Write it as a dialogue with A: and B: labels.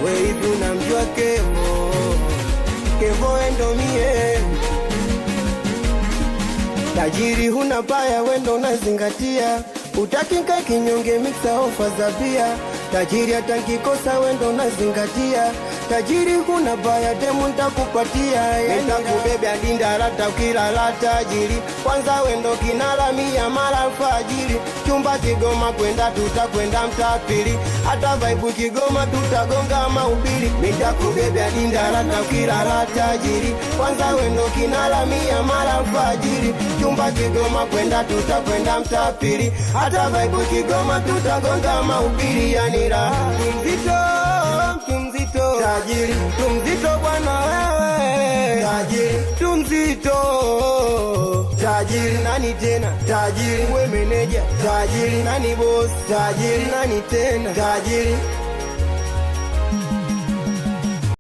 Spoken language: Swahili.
A: we hivi unamjua Kevo? Kevo endo mie. Tajiri huna baya wendo unazingatia, utaki nikae kinyonge mixa ofa za bia. Tajiri hata nkikosa wendo unazingatia, tajiri huna baya demu ntakupatia. Nitakubebe hadi Ndarata ukilala tajiri, kwanza wendo kinalamia mara alfajiri. Chumba Kigoma kwenda tutakwenda Mtapili, hata vaibu Kigoma tutagonga mahubiri. Nitakubebe hadi Ndarata ukilala tajiri, kwanza wendo kinalamia mara alfajiri. Chumba Kigoma kwenda tutakwenda Mtapili, hata vaibu Kigoma tutagonga mahubiri. Yani raha mzito tajiri, mzito bwana wewe tajiri, mzito tajiri. Nani tena tajiri? We meneja tajiri, nani boss tajiri, nani tena tajiri?